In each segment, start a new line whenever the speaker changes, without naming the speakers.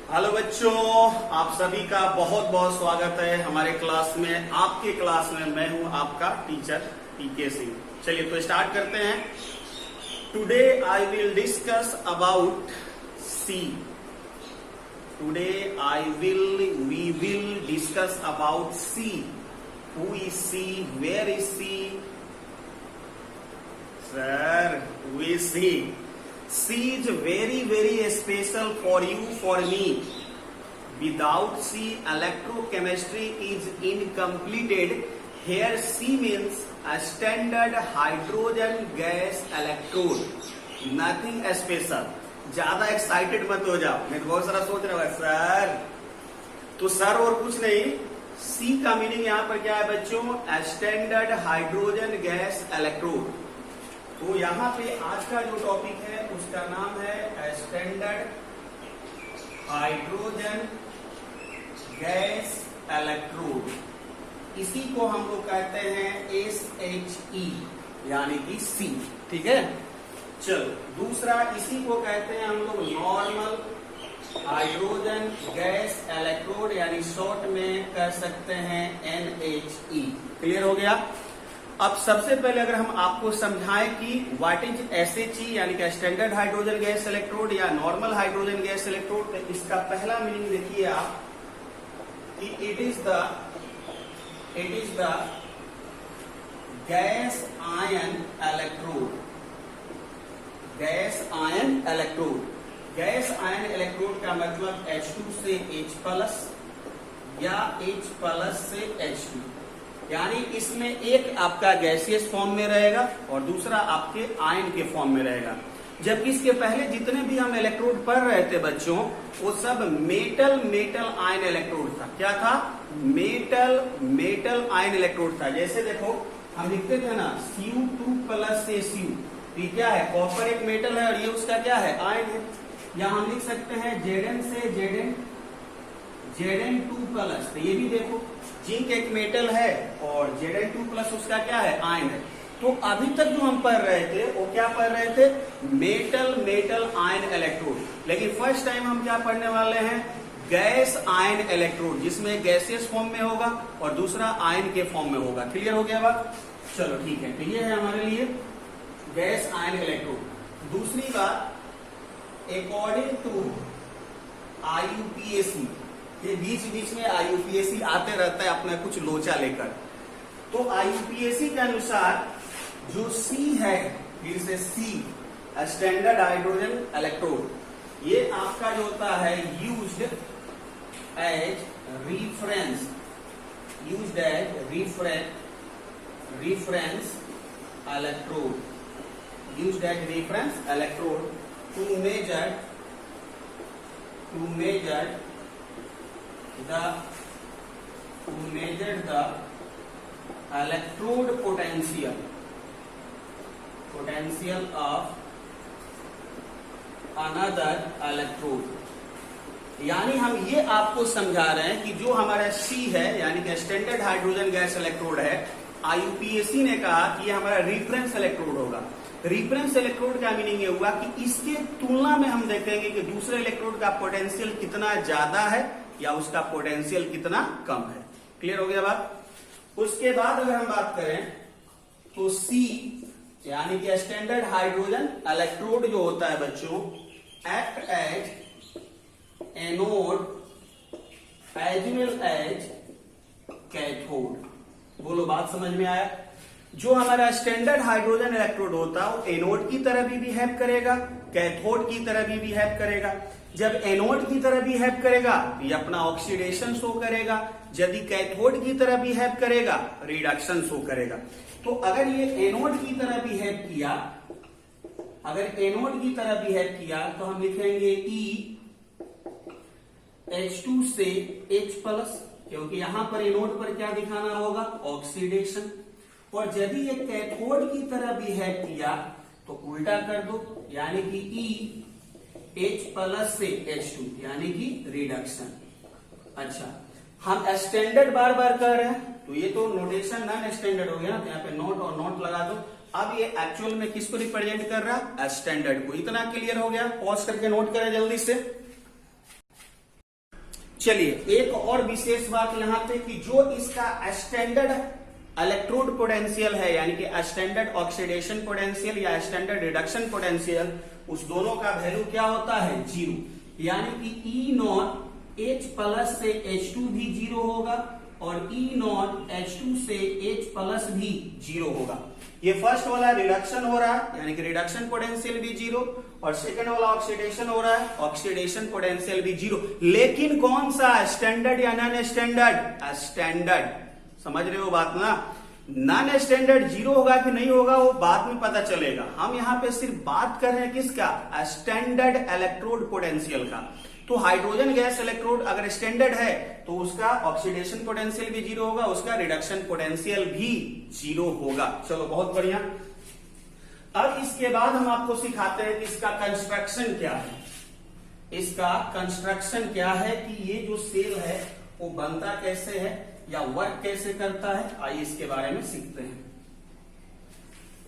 Hello बच्चों, आप सभी का बहुत बहुत स्वागत है हमारे क्लास में। आपके क्लास में मैं हूं आपका टीचर पीके सिंह। चलिए तो स्टार्ट करते हैं। Today I will discuss about C. Today we will discuss about C. Who is C, where is C? Sir, who is C? C is very special for you, for me. Without C, electrochemistry is incompleted. Here C means a standard hydrogen gas electrode. Nothing special. ज्यादा excited मत हो जाओ, मैं तो बहुत सारा सोच रहा हूँ सर। तो सर और कुछ नहीं, C का मीनिंग यहाँ पर क्या है बच्चों? Standard hydrogen gas electrode. तो यहाँ पे आज का जो टॉपिक है उसका नाम है स्टैंडर्ड हाइड्रोजन गैस इलेक्ट्रोड। इसी को हम लोग कहते हैं SHE यानी कि C। ठीक है, चलो दूसरा इसी को कहते हैं हम लोग नॉर्मल हाइड्रोजन गैस इलेक्ट्रोड यानी शॉर्ट में कह सकते हैं NHE। क्लियर हो गया? अब सबसे पहले अगर हम आपको समझाएं कि व्हाट इज SHE यानी कि स्टैंडर्ड हाइड्रोजन गैस इलेक्ट्रोड या नॉर्मल हाइड्रोजन गैस इलेक्ट्रोड, तो इसका पहला मीनिंग देखिए आप कि it is the gas ion electrode. Gas ion electrode, gas ion electrode का मतलब H2 से H+ या H+ से H2, यानी इसमें एक आपका गैसियस फॉर्म में रहेगा और दूसरा आपके आयन के फॉर्म में रहेगा। जबकि इसके पहले जितने भी हम इलेक्ट्रोड पढ़ रहे थे बच्चों, वो सब मेटल आयन इलेक्ट्रोड था। क्या था? मेटल आयन इलेक्ट्रोड था। जैसे देखो हम लिखते थे ना Cu2+ से Cu, ये क्या है? कॉपर एक मेटल है और ये उसका क्या है? आयन है। या हम लिख सकते हैं Zn से Zn2+, तो ये भी देखो जिंक एक मेटल है और Zn2+ उसका क्या है? आयन है। तो अभी तक जो हम पढ़ रहे थे वो क्या पढ़ रहे थे? Metal ion electrode. लेकिन फर्स्ट टाइम हम क्या पढ़ने वाले हैं? गैस आयन इलेक्ट्रोड, जिसमें गैसियस फॉर्म में होगा और दूसरा आयन के फॉर्म में होगा। क्लियर हो गया बात? चलो ठीक है, तो ये है हमारे लिए गैस आयन इलेक्ट्रोड। दूसरी बात, अकॉर्डिंग टू IUPAC, ये बीच में IUPAC आते रहता है अपना कुछ लोचा लेकर। तो IUPAC के अनुसार जो C है, फिर से C स्टैंडर्ड हाइड्रोजन इलेक्ट्रोड, ये आपका जो होता है used as reference electrode to measure the electrode potential of another electrode। यानी हम ये आपको समझा रहे हैं कि जो हमारा C है यानी कि स्टैंडर्ड हाइड्रोजन गैस इलेक्ट्रोड है, IUPAC ने कहा कि ये हमारा रिफरेंस इलेक्ट्रोड होगा। रिफरेंस इलेक्ट्रोड का मीनिंग ये हुआ कि इसके तुलना में हम देखेंगे कि दूसरे इलेक्ट्रोड का पोटेंशियल कितना ज्यादा है या उसका पोटेंशियल कितना कम है। क्लियर हो गया बात? उसके बाद अगर हम बात करें तो C यानी कि स्टैंडर्ड हाइड्रोजन इलेक्ट्रोड जो होता है बच्चों, act as anode as well as cathode. बोलो बात समझ में आया? जो हमारा स्टैंडर्ड हाइड्रोजन इलेक्ट्रोड होता है वो एनोड की तरह भी बिहेव करेगा, कैथोड की तरह भी बिहेव करेगा। जब एनोड की तरह बिहेव करेगा ये अपना ऑक्सीडेशन शो करेगा, यदि कैथोड की तरह बिहेव करेगा रिडक्शन शो करेगा। तो अगर ये एनोड की तरह बिहेव किया, तो हम लिखेंगे H2 से H+, क्योंकि यहां पर एनोड पर क्या दिखाना होगा? ऑक्सीडेशन। और यदि ये कैथोड की तरह बिहेव किया तो उल्टा कर दो, यानी कि H+ से H2 यानी कि रिडक्शन। अच्छा, हम स्टैंडर्ड बार बार कर रहे हैं तो ये तो नोटेशन नॉन स्टैंडर्ड हो गया, तो यहाँ पे नोट और नोट लगा दो। अब ये एक्चुअल में किसको रिप्रेजेंट कर रहा है? स्टैंडर्ड को। इतना क्लियर हो गया? पॉज करके नोट करें जल्दी से। चलिए एक और विशेष बात यहां पे कि जो इसका स्टैंडर्ड इलेक्ट्रोड पोटेंशियल है, यानी कि स्टैंडर्ड ऑक्सीडेशन पोटेंशियल या स्टैंडर्ड रिडक्शन पोटेंशियल, उस दोनों का वैल्यू क्या होता है? जीरो। यानी कि ई नॉट H प्लस से H2 भी जीरो होगा और ई नॉट H2 से H प्लस भी जीरो होगा। ये फर्स्ट वाला रिडक्शन हो रहा है, यानी कि रिडक्शन पोटेंशियल भी जीरो, और सेकंड वाला ऑक्सीडेशन हो रहा है, ऑक्सीडेशन पोटेंशियल भी जीरो। लेकिन कौन सा? स्टैंडर्ड या नॉन स्टैंडर्ड? स्टैंडर्ड। समझ रहे हो बात ना? नॉन स्टैंडर्ड जीरो होगा कि नहीं होगा वो बाद में पता चलेगा। हम यहाँ पे सिर्फ बात कर रहे हैं किसका? स्टैंडर्ड इलेक्ट्रोड पोटेंशियल का। तो हाइड्रोजन गैस इलेक्ट्रोड अगर स्टैंडर्ड है तो उसका ऑक्सीडेशन पोटेंशियल भी जीरो होगा, उसका रिडक्शन पोटेंशियल भी जीरो होगा। चलो बहुत बढ़िया। अब इसके बाद हम आपको सिखाते हैं कि इसका कंस्ट्रक्शन क्या है। इसका कंस्ट्रक्शन क्या है कि ये जो सेल है वो बनता कैसे है या वर्क कैसे करता है, आइए इसके बारे में सीखते हैं।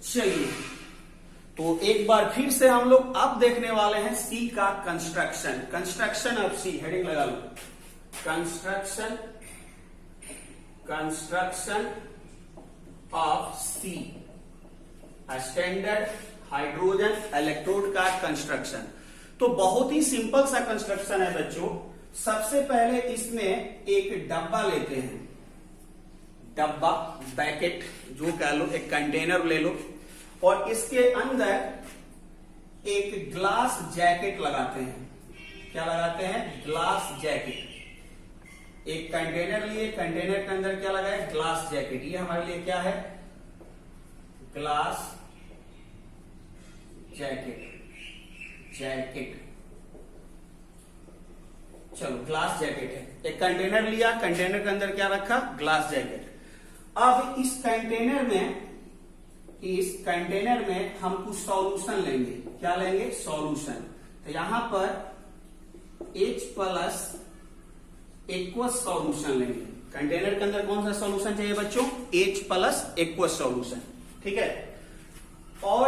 चलिए तो एक बार फिर से हम लोग अब देखने वाले हैं सी का construction. Construction of C, heading लगा लो, construction of C, standard hydrogen electrode का कंस्ट्रक्शन। तो बहुत ही सिंपल सा कंस्ट्रक्शन है बच्चों। सबसे पहले इसमें एक डब्बा लेते हैं, डब्बा, पैकेट जो कह लो, एक कंटेनर ले लो, और इसके अंदर एक ग्लास जैकेट लगाते हैं। क्या लगाते हैं? Glass jacket. एक कंटेनर लिए, कंटेनर के अंदर क्या लगाए? Glass jacket. ये हमारे लिए क्या है? Glass jacket. चलो ग्लास जैकेट है, एक कंटेनर लिया, कंटेनर के अंदर क्या रखा? Glass jacket. अब इस कंटेनर में हम कुछ सॉल्यूशन लेंगे। क्या लेंगे? सॉल्यूशन। तो यहां पर H प्लस एक्वस सॉल्यूशन लेंगे। कंटेनर के अंदर कौन सा सॉल्यूशन चाहिए बच्चों? H plus aqueous solution. ठीक है। और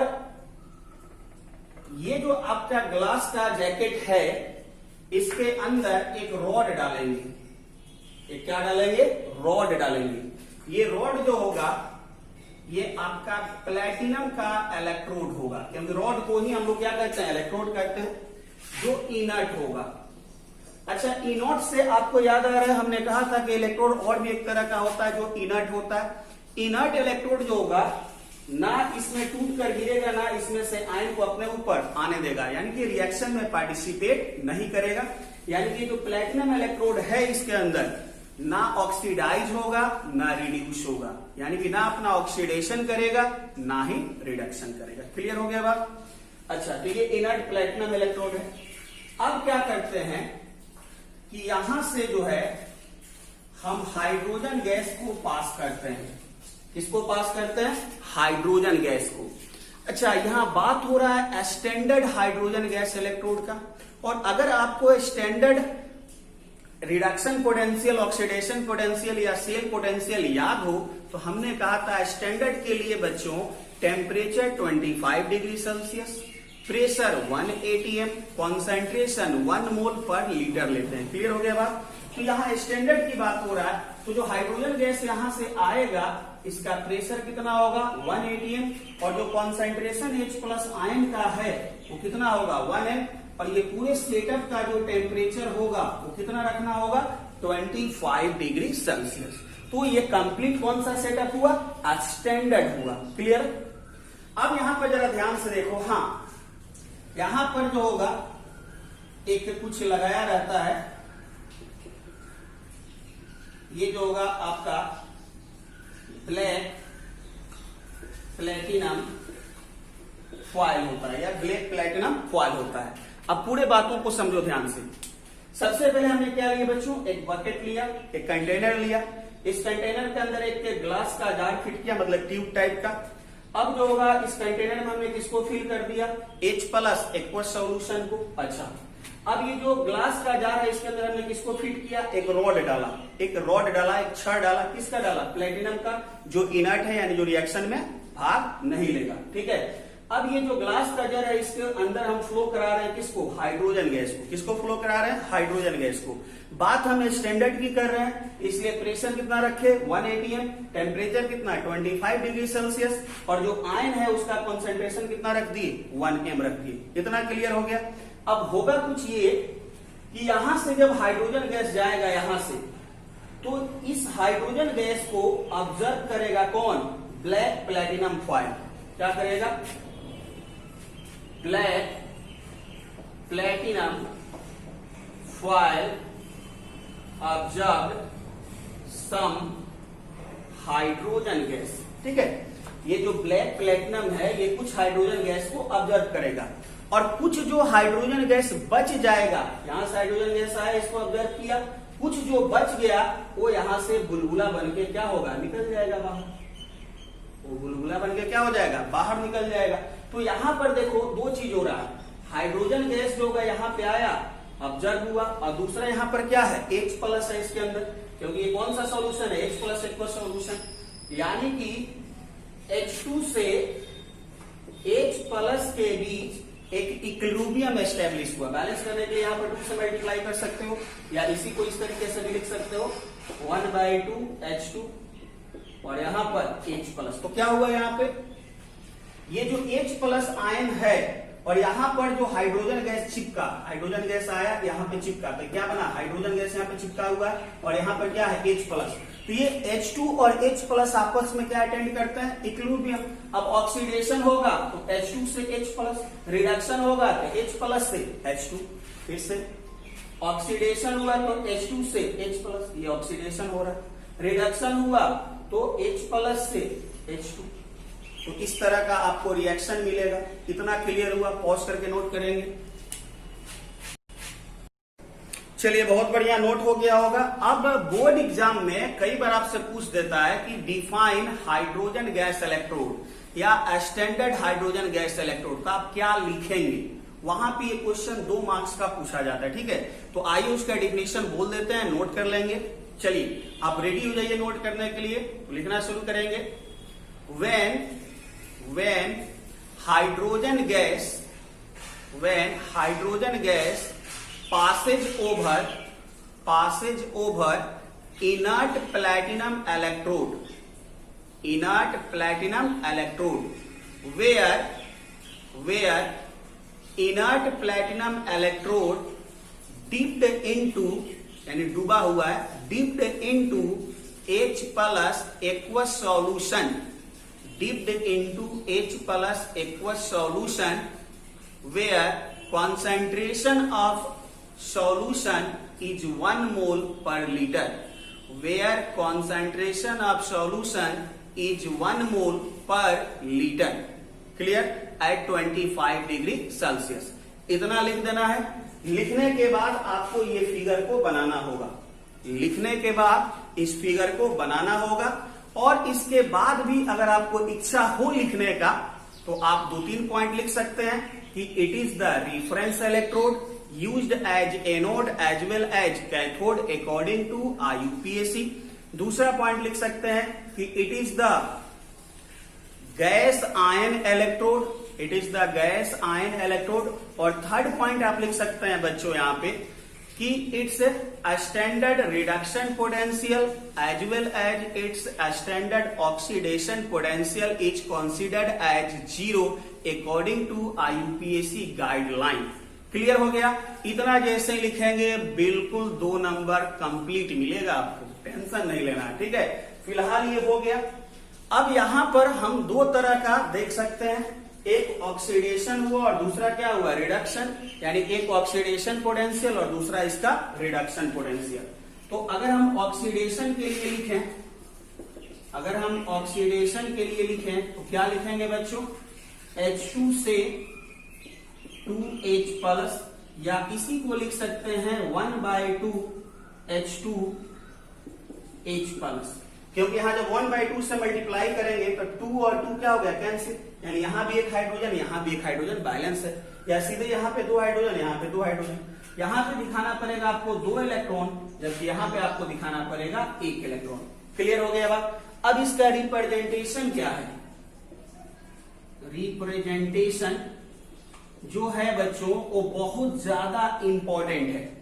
ये जो आपका ग्लास का जैकेट है, इसके अंदर एक रॉड डालेंगे। एक क्या डालेंगे? रॉड डालेंगे। ये रॉड जो होगा ये आपका प्लेटिनम का इलेक्ट्रोड होगा, क्योंकि रॉड को ही हम लोग क्या कहते हैं? इलेक्ट्रोड कहते हैं, जो इनर्ट होगा। अच्छा, इनर्ट से आपको याद आ रहा है, हमने कहा था कि इलेक्ट्रोड और भी एक तरह का होता है जो इनर्ट होता है। इनर्ट इलेक्ट्रोड जो होगा ना इसमें टूट कर गिरेगा, ना इसमें से आयन को अपने ऊपर आने देगा, यानी कि रिएक्शन में पार्टिसिपेट नहीं करेगा। यानी कि जो प्लेटिनम इलेक्ट्रोड है इसके अंदर ना ऑक्सीडाइज होगा ना रिड्यूस होगा, यानी कि ना अपना ऑक्सीडेशन करेगा ना ही रिडक्शन करेगा। क्लियर हो गया बात? अच्छा, तो ये इनर्ट प्लेटिनम इलेक्ट्रोड है। अब क्या करते हैं कि यहां से जो है हम हाइड्रोजन गैस को पास करते हैं। किसको पास करते हैं? हाइड्रोजन गैस को। अच्छा, यहां बात हो रहा है स्टैंडर्ड हाइड्रोजन गैस इलेक्ट्रोड का। और अगर आपको standard reduction potential, oxidation potential या सेल पोटेंशियल याद हो तो हमने कहा था स्टैंडर्ड के लिए बच्चों temperature 25 degree Celsius, pressure 1 atm, concentration 1 मोल पर लीटर लेते हैं। क्लियर हो गया बात? तो यहाँ स्टैंडर्ड की बात हो रहा है, तो जो हाइड्रोजन गैस यहां से आएगा इसका प्रेशर कितना होगा? 1 atm, और जो कॉन्सेंट्रेशन H प्लस आयन का है वो कितना होगा? 1m, और ये पूरे सेटअप का जो टेम्परेचर होगा वो कितना रखना होगा? 25 डिग्री सेल्सियस। तो ये कंप्लीट कौन सा सेटअप हुआ? स्टैंडर्ड हुआ। क्लियर? अब यहां पर जरा ध्यान से देखो। हाँ, यहां पर जो होगा एक कुछ लगाया रहता है, ये जो होगा आपका प्लेटिनम फॉयल होता है या ब्लैक प्लेटिनम फॉयल होता है। अब पूरे बातों को समझो ध्यान से। सबसे पहले हमने क्या लिया बच्चों? एक बकेट लिया, एक कंटेनर लिया। इस कंटेनर के अंदर एक ग्लास का जार फिट किया, मतलब ट्यूब टाइप का। अब जो होगा इस कंटेनर में हमने किसको फिल कर दिया? H प्लस एक्वस सॉल्यूशन को। अच्छा, अब ये जो ग्लास का जार है इसके अंदर हमने किसको फिट किया? एक रॉड डाला, एक छड़ डाला। किसका डाला? प्लेटिनम का, जो इनर्ट है यानी जो रिएक्शन में भाग नहीं लेगा। ठीक है। अब ये जो ग्लास का जार है इसके अंदर हम फ्लो करा रहे हैं किसको, हाइड्रोजन गैस को। किसको फ्लो करा रहे हैं, हाइड्रोजन गैस को। बात हम स्टैंडर्ड की कर रहे हैं, इसलिए प्रेशर कितना रखे 1 atm, टेम्परेचर कितना 25 डिग्री सेल्सियस, और जो आयन है उसका कॉन्सेंट्रेशन कितना रख दिए 1 m रख दिए। इतना क्लियर हो गया। अब होगा कुछ ये कि यहां से जब हाइड्रोजन गैस जाएगा यहां से, तो इस हाइड्रोजन गैस को ऑब्जर्व करेगा कौन, ब्लैक प्लेटिनम फॉयल। क्या करेगा, black platinum foil observe some hydrogen gas. ठीक है, ये जो ब्लैक प्लेटिनम है ये कुछ हाइड्रोजन गैस को ऑब्जर्व करेगा, और कुछ जो हाइड्रोजन गैस बच जाएगा, यहां से हाइड्रोजन गैस आया इसको ऑब्जर्व किया, कुछ जो बच गया वो यहां से बुलबुला बनके क्या होगा, निकल जाएगा बाहर। वो बुलबुला बनके क्या हो जाएगा, बाहर निकल जाएगा। तो यहां पर देखो दो चीज हो रहा है, हाइड्रोजन गैस जो होगा यहां पे आया, ऑब्जर्व हुआ, और दूसरा यहां पर क्या है, H प्लस है इसके अंदर, क्योंकि ये कौन सा सॉल्यूशन है, H प्लस एक्वस सॉल्यूशन, यानी कि H2 से H प्लस के बीच एक इक्विलिब्रियम एस्टेब्लिश हुआ। बैलेंस करने के लिए यहाँ पर 2 से मल्टीप्लाई कर सकते हो, या इसी को इस तरीके से भी लिख सकते हो 1/2 H2 और यहाँ पर H प्लस। तो क्या हुआ यहाँ पे, ये जो H प्लस आयन है और यहाँ पर जो हाइड्रोजन गैस चिपका, हाइड्रोजन गैस आया यहाँ पे चिपका, तो क्या बना, हाइड्रोजन गैस यहाँ पे चिपका हुआ है, और यहाँ पर क्या है H प्लस। तो ये H2 और H प्लस आपस में क्या अटेंड करते हैं, इक्विलिब्रियम। अब ऑक्सीडेशन होगा तो H2 से H प्लस, रिडक्शन होगा तो H प्लस से H2, फिर से ऑक्सीडेशन हुआ तो H2 से H प्लस, ये ऑक्सीडेशन हो रहा है, रिडक्शन हुआ तो H प्लस से H2। तो इस तरह का आपको रिएक्शन मिलेगा। कितना क्लियर हुआ, पॉज करके नोट करेंगे। चलिए बहुत बढ़िया, नोट हो गया होगा। अब बोर्ड एग्जाम में कई बार आपसे पूछ देता है कि डिफाइन हाइड्रोजन गैस इलेक्ट्रोड या स्टैंडर्ड हाइड्रोजन गैस इलेक्ट्रोड, तो आप क्या लिखेंगे। वहां पे ये क्वेश्चन 2 मार्क्स का पूछा जाता है। ठीक है, तो आइए उसका डिफिनेशन बोल देते हैं, नोट कर लेंगे। चलिए आप रेडी हो जाइए नोट करने के लिए, तो लिखना शुरू करेंगे। when hydrogen gas passes over inert platinum electrode, where inert platinum electrode dipped into, यानी डूबा हुआ है, dipped into H plus aqueous solution, where concentration of solution is 1 mole per liter, where concentration of solution is 1 mole per liter, clear, at 25 degree Celsius. इतना लिख देना है। लिखने के बाद आपको ये फिगर को बनाना होगा, लिखने के बाद इस फिगर को बनाना होगा, और इसके बाद भी अगर आपको इच्छा हो लिखने का तो आप 2-3 पॉइंट लिख सकते हैं कि it is the reference electrode used as anode as well as cathode according to IUPAC। दूसरा पॉइंट लिख सकते हैं कि it is the gas ion electrode, it is the gas ion electrode. और थर्ड पॉइंट आप लिख सकते हैं बच्चों यहां पे कि it's standard reduction potential as well as it's standard oxidation potential is considered as 0 according to IUPAC guideline. Clear हो गया। इतना जैसे ही लिखेंगे बिल्कुल 2 नंबर कंप्लीट मिलेगा आपको, टेंशन नहीं लेना। ठीक है, फिलहाल ये हो गया। अब यहां पर हम 2 तरह का देख सकते हैं, एक ऑक्सीडेशन हुआ और दूसरा क्या हुआ, रिडक्शन, यानी एक ऑक्सीडेशन पोटेंशियल और दूसरा इसका रिडक्शन पोटेंशियल। तो अगर हम ऑक्सीडेशन के लिए लिखें, अगर हम ऑक्सीडेशन के लिए लिखें तो क्या लिखेंगे बच्चों, H2 से 2H प्लस, या इसी को लिख सकते हैं 1/2 H2H प्लस, क्योंकि यहां जब 1/2 से मल्टीप्लाई करेंगे तो 2 और 2 क्या हो गया, कैंसिल, यानी यहां भी एक हाइड्रोजन यहां भी एक हाइड्रोजन, बैलेंस है। या सीधे यहां पे 2 हाइड्रोजन यहां पे 2 हाइड्रोजन, यहां पे दिखाना पड़ेगा आपको 2 इलेक्ट्रॉन, जबकि यहां पे आपको दिखाना पड़ेगा 1 इलेक्ट्रॉन। क्लियर हो गया बात। अब इसका रिप्रेजेंटेशन क्या है, रिप्रेजेंटेशन जो है बच्चों वो बहुत ज्यादा इंपॉर्टेंट है।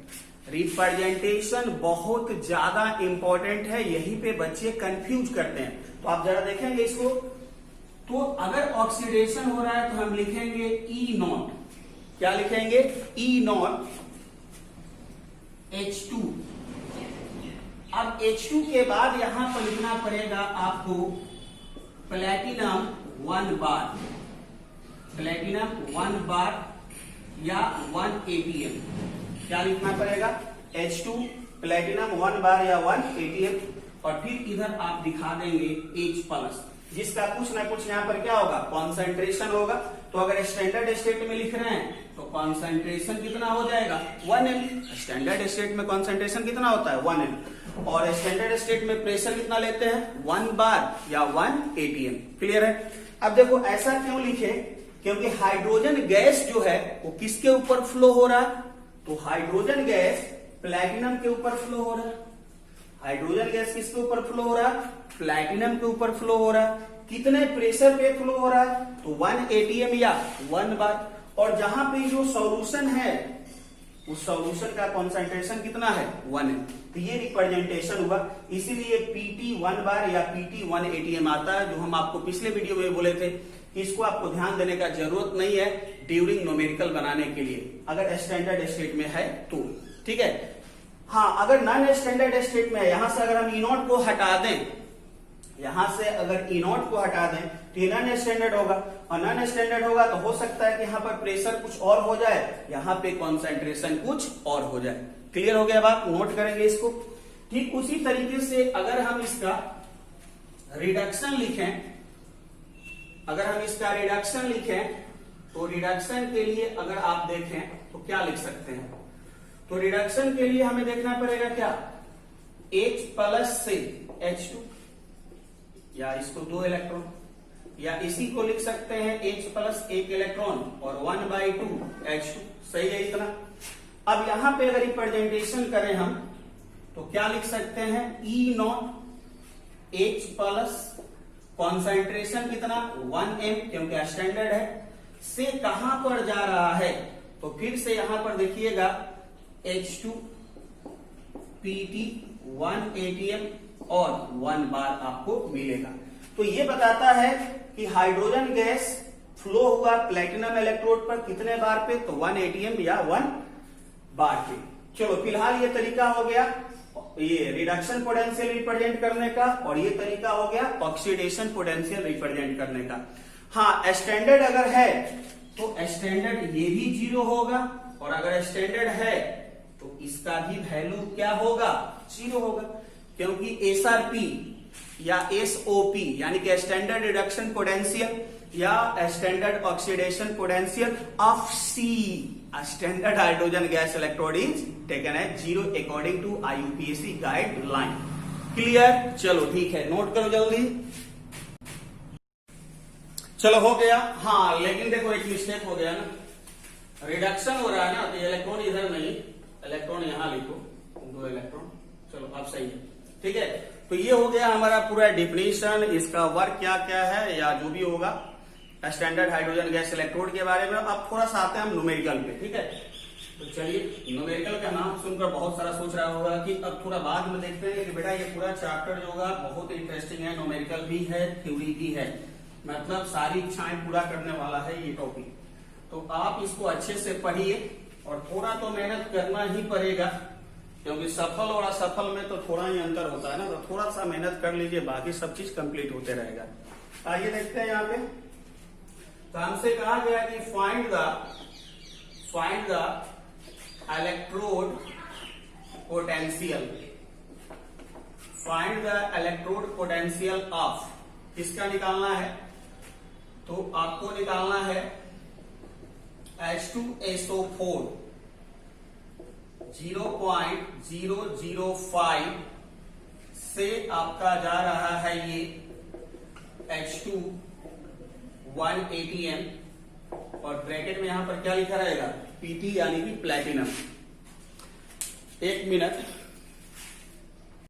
रिप्रेजेंटेशन बहुत ज्यादा इंपॉर्टेंट है, यहीं पे बच्चे कंफ्यूज करते हैं। तो आप जरा देखेंगे इसको, तो अगर ऑक्सीडेशन हो रहा है तो हम लिखेंगे E0, क्या लिखेंगे? E0 H2। अब H2 के बाद यहां पर लिखना पड़ेगा आपको प्लेटिनम 1 बार, प्लेटिनम 1 बार या 1 ATM। क्या लिखना पड़ेगा? H2 प्लेटिनम 1 बार या 1 ATM, और फिर इधर आप दिखा देंगे H+, जिसका कुछ ना कुछ यहाँ पर क्या होगा? कॉन्सेंट्रेशन होगा। तो अगर स्टैंडर्ड स्टेट में लिख रहे हैं तो कॉन्सेंट्रेशन कितना हो जाएगा? 1 m। स्टैंडर्ड स्टेट में कॉन्सेंट्रेशन कितना होता है? 1 m। और स्टैंडर्ड स्टेट में प्रेशर कितना लेते हैं? 1 बार या 1 ATM। क्लियर है? अब देखो ऐसा क्यों लिखे? क्योंकि हाइड्रोजन गैस जो है वो किसके ऊपर फ्लो हो रहा है? तो हाइड्रोजन गैस प्लैटिनम के ऊपर फ्लो हो रहा है। हाइड्रोजन गैस किसके ऊपर फ्लो हो रहा है? प्लैटिनम के ऊपर फ्लो हो रहा है। कितने प्रेशर पे फ्लो हो रहा है? तो 1 ATM या 1 बार। और जहां पे जो सॉल्यूशन है उस सॉल्यूशन का कॉन्सेंट्रेशन कितना है? 1 m। तो ये रिप्रेजेंटेशन हुआ, इसीलिए PT 1 बार या PT 1 ATM आता है, जो हम आपको पिछले वीडियो में बोले थे कि इसको आपको ध्यान देने का जरूरत नहीं है ड्यूरिंग न्यूमेरिकल बनाने के लिए, अगर स्टैंडर्ड स्टेट में है तो। ठीक है? हाँ, अगर नॉन स्टैंडर्ड स्टेट में है, यहां से अगर हम E0 को हटा दें, यहां से अगर E0 को हटा दें तो ये नॉन स्टैंडर्ड होगा, और नॉन स्टैंडर्ड होगा तो हो सकता है कि यहाँ पर प्रेशर कुछ और हो जाए, यहाँ पे कॉन्सेंट्रेशन कुछ और हो जाए। क्लियर हो गया बात? नोट करेंगे इसको। ठीक उसी तरीके से अगर हम इसका रिडक्शन लिखें, अगर हम इसका रिडक्शन लिखें तो रिडक्शन के लिए अगर आप देखें तो क्या लिख सकते हैं? तो रिडक्शन के लिए हमें देखना पड़ेगा क्या? H+ से H2, या इसको 2 इलेक्ट्रॉन, या इसी को लिख सकते हैं H+ 1 इलेक्ट्रॉन और 1/2 H2। सही है इतना? अब यहां पे अगर रिप्रेजेंटेशन करें हम तो क्या लिख सकते हैं? E0 H+, कॉन्सेंट्रेशन कितना? 1 m, क्योंकि स्टैंडर्ड है, से कहां पर जा रहा है? तो फिर से यहां पर देखिएगा H2 PT 1 ATM और 1 बार आपको मिलेगा। तो ये बताता है कि हाइड्रोजन गैस फ्लो हुआ प्लेटिनम इलेक्ट्रोड पर कितने बार पे? तो 1 ATM या 1 बार पे। चलो फिलहाल ये तरीका हो गया ये रिडक्शन पोटेंशियल रिप्रेजेंट करने का, और ये तरीका हो गया ऑक्सीडेशन पोटेंशियल रिप्रेजेंट करने का। हाँ, स्टैंडर्ड अगर है तो स्टैंडर्ड ये भी 0 होगा, और अगर स्टैंडर्ड है तो इसका भी वैल्यू क्या होगा? 0 होगा, क्योंकि SRP या SOP यानी कि स्टैंडर्ड रिडक्शन पोटेंशियल या standard oxidation potential of C, standard hydrogen gas electrode is taken as 0 according to IUPAC guideline. Clear? चलो ठीक है, नोट करो जल्दी। चलो हो गया। हाँ, लेकिन देखो एक मिस्टेक हो गया ना, रिडक्शन हो रहा है ना, तो इलेक्ट्रॉन इधर नहीं, इलेक्ट्रॉन यहां लिखो, 2 इलेक्ट्रॉन। चलो अब सही है। ठीक है, तो ये हो गया हमारा पूरा डिफिनीशन, इसका वर्क क्या क्या है या जो भी होगा स्टैंडर्ड हाइड्रोजन गैस इलेक्ट्रोड के बारे में। अब थोड़ा सा आते हैं हम न्यूमेरिकल पे। ठीक है, तो चलिए, न्यूमेरिकल का नाम सुनकर बहुत सारा सोच रहा होगा कि अब थोड़ा बाद में देखते हैं कि बेटा ये पूरा चैप्टर जो होगा बहुत इंटरेस्टिंग है, न्यूमेरिकल भी है, थ्योरी भी है, मतलब सारी इच्छाएं पूरा करने वाला है ये टॉपिक। तो आप इसको अच्छे से पढ़िए, और थोड़ा तो मेहनत करना ही पड़ेगा, क्योंकि सफल और असफल में तो थोड़ा ही अंतर होता है ना, तो थोड़ा सा मेहनत कर लीजिए, बाकी सब चीज कंप्लीट होते रहेगा। आइए देखते हैं यहाँ पे। तो हमसे कहा गया कि find the electrode potential, find the electrode potential of, किसका निकालना है? तो आपको निकालना है H2SO4 0.005 से आपका जा रहा है ये H2 1 ATM, और ब्रैकेट में यहां पर क्या लिखा रहेगा? PT यानी कि प्लेटिनम। 1 मिनट।